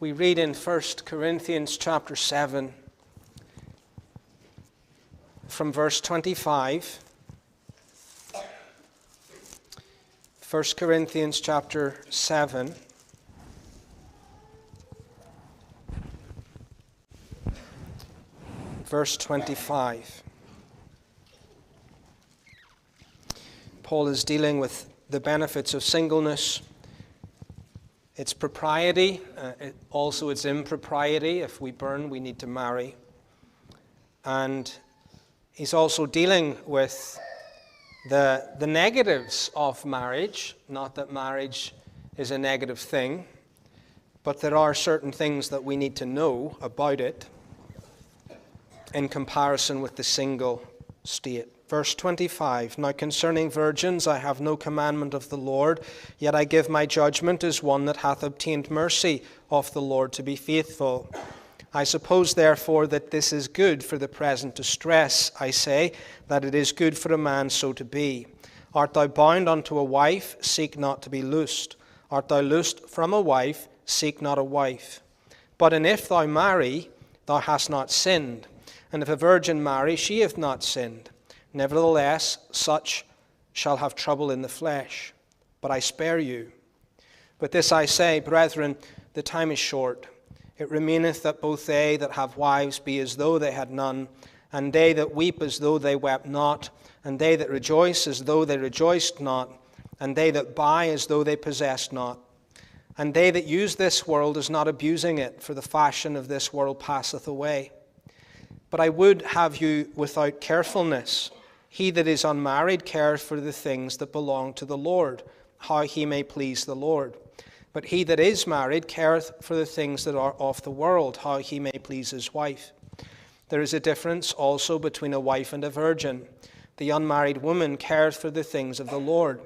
We read in 1 Corinthians chapter 7 from verse 25. 1 Corinthians chapter 7. Verse 25. Paul is dealing with the benefits of singleness, its propriety, also its impropriety. If we burn, we need to marry. And he's also dealing with the negatives of marriage. Not that marriage is a negative thing, but there are certain things that we need to know about it in comparison with the single state. Verse 25, now concerning virgins I have no commandment of the Lord, yet I give my judgment as one that hath obtained mercy of the Lord to be faithful. I suppose therefore that this is good for the present distress. I say that it is good for a man so to be. Art thou bound unto a wife? Seek not to be loosed. Art thou loosed from a wife? Seek not a wife. But and if thou marry, thou hast not sinned. And if a virgin marry, she hath not sinned. Nevertheless, such shall have trouble in the flesh. But I spare you. But this I say, brethren, the time is short. It remaineth that both they that have wives be as though they had none, and they that weep as though they wept not, and they that rejoice as though they rejoiced not, and they that buy as though they possessed not. And they that use this world as not abusing it, for the fashion of this world passeth away. But I would have you without carefulness. He that is unmarried careth for the things that belong to the Lord, how he may please the Lord. But he that is married careth for the things that are of the world, how he may please his wife. There is a difference also between a wife and a virgin. The unmarried woman careth for the things of the Lord,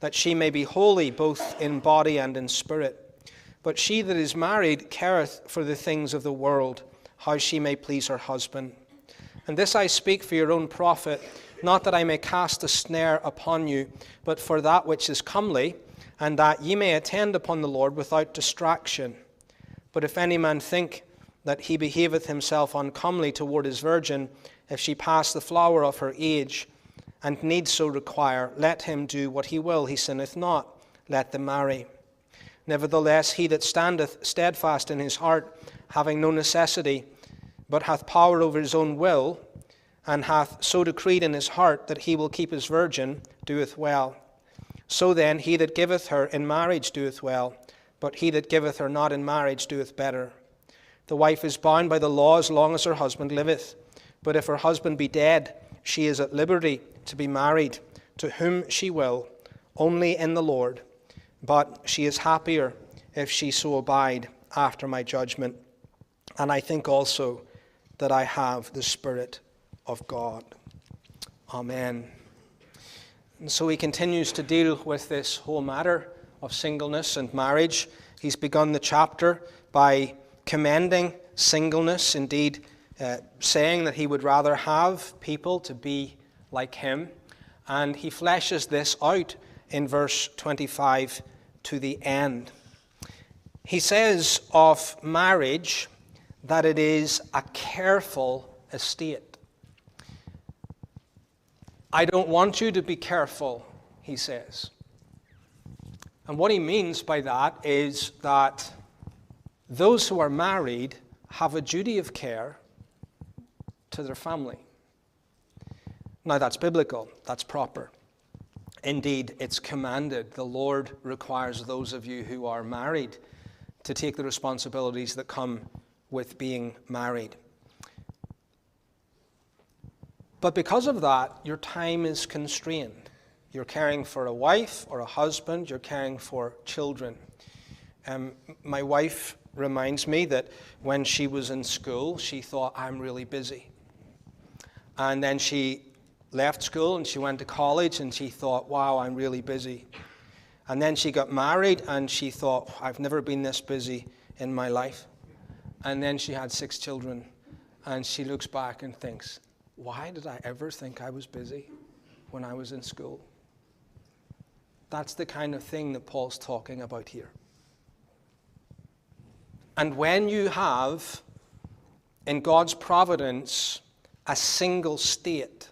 that she may be holy both in body and in spirit. But she that is married careth for the things of the world, how she may please her husband. And this I speak for your own profit, not that I may cast a snare upon you, but for that which is comely, and that ye may attend upon the Lord without distraction. But if any man think that he behaveth himself uncomely toward his virgin, if she pass the flower of her age, and need so require, let him do what he will, he sinneth not, let them marry. Nevertheless, he that standeth steadfast in his heart, having no necessity, but hath power over his own will, and hath so decreed in his heart that he will keep his virgin, doeth well. So then, he that giveth her in marriage doeth well, but he that giveth her not in marriage doeth better. The wife is bound by the law as long as her husband liveth. But if her husband be dead, she is at liberty to be married to whom she will, only in the Lord. But she is happier if she so abide after my judgment. And I think also that I have the Spirit of God. Amen. And so he continues to deal with this whole matter of singleness and marriage. He's begun the chapter by commending singleness, indeed saying that he would rather have people to be like him. And he fleshes this out in verse 25 to the end. He says of marriage that it is a careful estate. I don't want you to be careful, he says. And what he means by that is that those who are married have a duty of care to their family. Now that's biblical, that's proper. Indeed, it's commanded. The Lord requires those of you who are married to take the responsibilities that come with being married. But because of that, your time is constrained. You're caring for a wife or a husband, you're caring for children. My wife reminds me that when she was in school, she thought, I'm really busy. And then she left school and she went to college and she thought, wow, I'm really busy. And then she got married and she thought, I've never been this busy in my life. And then she had 6 children and she looks back and thinks, why did I ever think I was busy when I was in school? That's the kind of thing that Paul's talking about here. And when you have, in God's providence, a single state,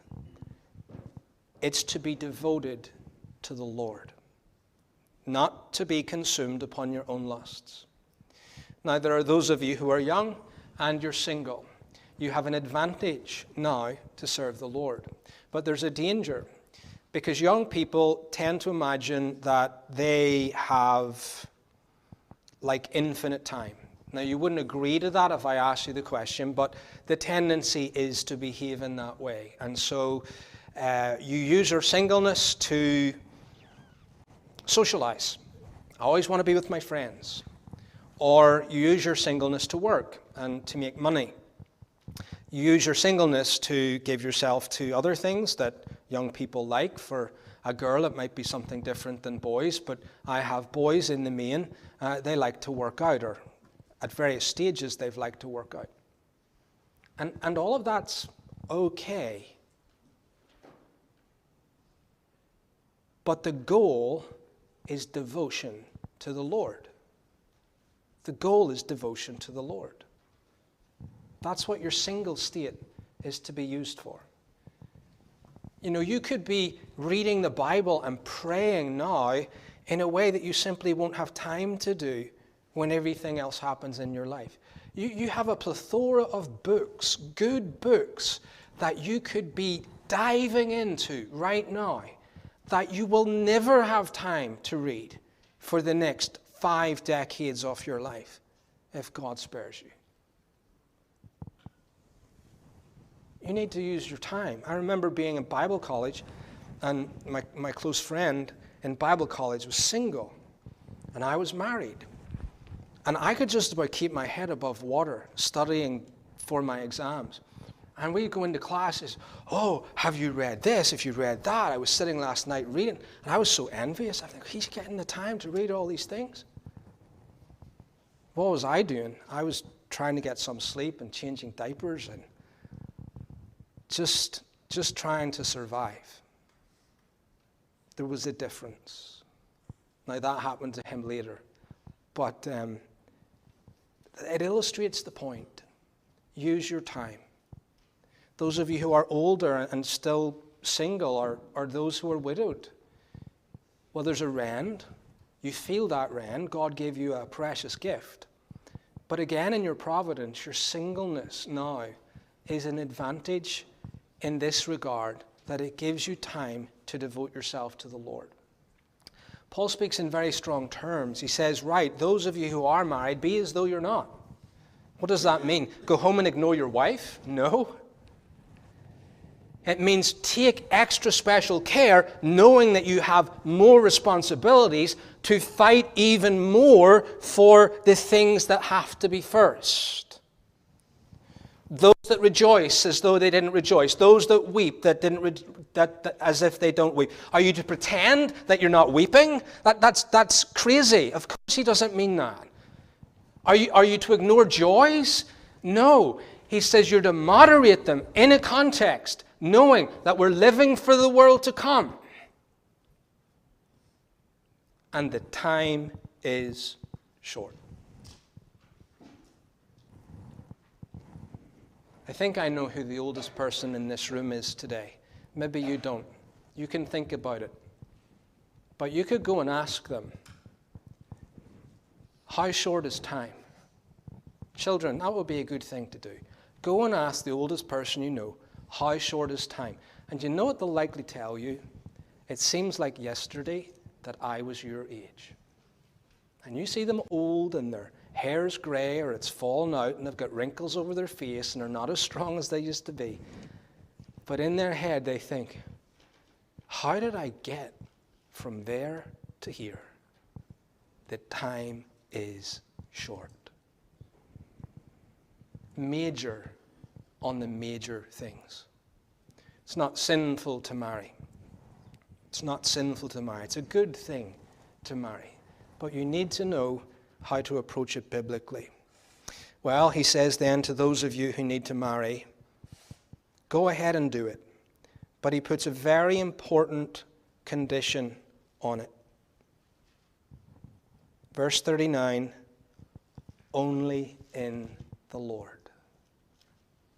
it's to be devoted to the Lord, not to be consumed upon your own lusts. Now, there are those of you who are young and you're single. You have an advantage now to serve the Lord. But there's a danger, because young people tend to imagine that they have like infinite time. Now, you wouldn't agree to that if I asked you the question, but the tendency is to behave in that way. And so you use your singleness to socialize. I always want to be with my friends. Or you use your singleness to work and to make money. You use your singleness to give yourself to other things that young people like. For a girl, it might be something different than boys, but I have boys in the main. They like to work out, or at various stages they've liked to work out. And all of that's okay. But the goal is devotion to the Lord. The goal is devotion to the Lord. That's what your single state is to be used for. You know, you could be reading the Bible and praying now in a way that you simply won't have time to do when everything else happens in your life. You have a plethora of books, good books, that you could be diving into right now that you will never have time to read for the next 5 decades of your life if God spares you. You need to use your time. I remember being in Bible college, and my close friend in Bible college was single, and I was married. And I could just about keep my head above water studying for my exams. And we'd go into classes, oh, have you read this? Have you read that? I was sitting last night reading, and I was so envious. I think, he's getting the time to read all these things. What was I doing? I was trying to get some sleep and changing diapers and just trying to survive. There was a difference. Now, that happened to him later. But it illustrates the point. Use your time. Those of you who are older and still single, or those who are widowed, well, there's a rend. You feel that rend. God gave you a precious gift. But again, in your providence, your singleness now is an advantage in this regard, that it gives you time to devote yourself to the Lord. Paul speaks in very strong terms. He says, right, those of you who are married, be as though you're not. What does that mean? Go home and ignore your wife? No. It means take extra special care, knowing that you have more responsibilities, to fight even more for the things that have to be first. Those that rejoice as though they didn't rejoice. Those that weep that as if they don't weep. Are you to pretend that you're not weeping? That's crazy. Of course he doesn't mean that. Are you to ignore joys? No. He says you're to moderate them in a context, knowing that we're living for the world to come. And the time is short. I think I know who the oldest person in this room is today. Maybe you don't. You can think about it. But you could go and ask them, how short is time? Children, that would be a good thing to do. Go and ask the oldest person you know, how short is time? And you know what they'll likely tell you? It seems like yesterday that I was your age. And you see them old and their hair's grey or it's fallen out and they've got wrinkles over their face and they're not as strong as they used to be. But in their head they think, how did I get from there to here? The time is short. Major on the major things. It's not sinful to marry. It's not sinful to marry. It's a good thing to marry. But you need to know how to approach it biblically. Well, he says then to those of you who need to marry, go ahead and do it. But he puts a very important condition on it. Verse 39, only in the Lord.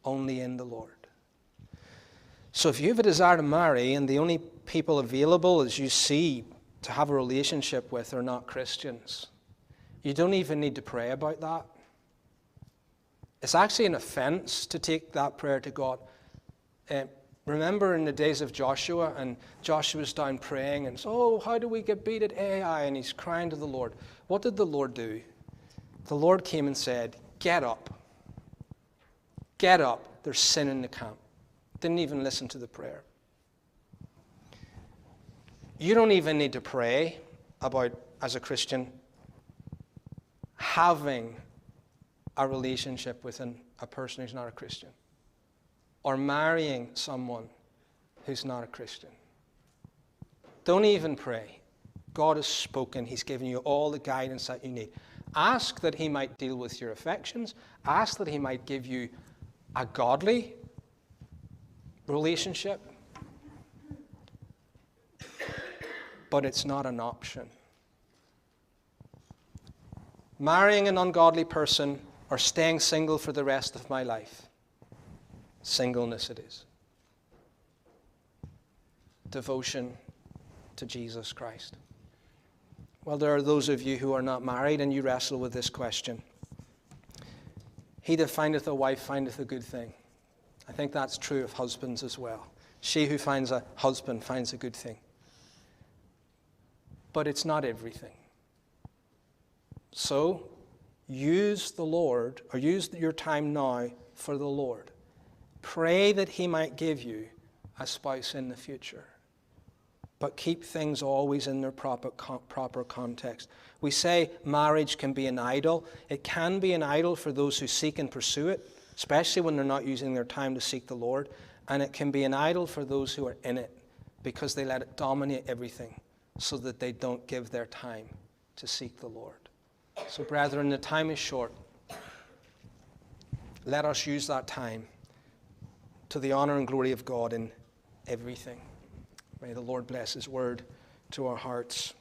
Only in the Lord. So if you have a desire to marry and the only people available as you see to have a relationship with are not Christians, you don't even need to pray about that. It's actually an offense to take that prayer to God. Remember in the days of Joshua, and Joshua's down praying, and so, how do we get beat at Ai? And he's crying to the Lord. What did the Lord do? The Lord came and said, get up. Get up. There's sin in the camp. Didn't even listen to the prayer. You don't even need to pray about, as a Christian, having a relationship with a person who's not a Christian, or marrying someone who's not a Christian. Don't even pray. God has spoken. He's given you all the guidance that you need. Ask that he might deal with your affections. Ask that he might give you a godly relationship. But it's not an option. Marrying an ungodly person or staying single for the rest of my life. Singleness it is. Devotion to Jesus Christ. Well, there are those of you who are not married and you wrestle with this question. He that findeth a wife findeth a good thing. I think that's true of husbands as well. She who finds a husband finds a good thing. But it's not everything. So, use the Lord, or use your time now for the Lord. Pray that he might give you a spouse in the future. But keep things always in their proper context. We say marriage can be an idol. It can be an idol for those who seek and pursue it, especially when they're not using their time to seek the Lord. And it can be an idol for those who are in it because they let it dominate everything so that they don't give their time to seek the Lord. So, brethren, the time is short. Let us use that time to the honor and glory of God in everything. May the Lord bless his word to our hearts.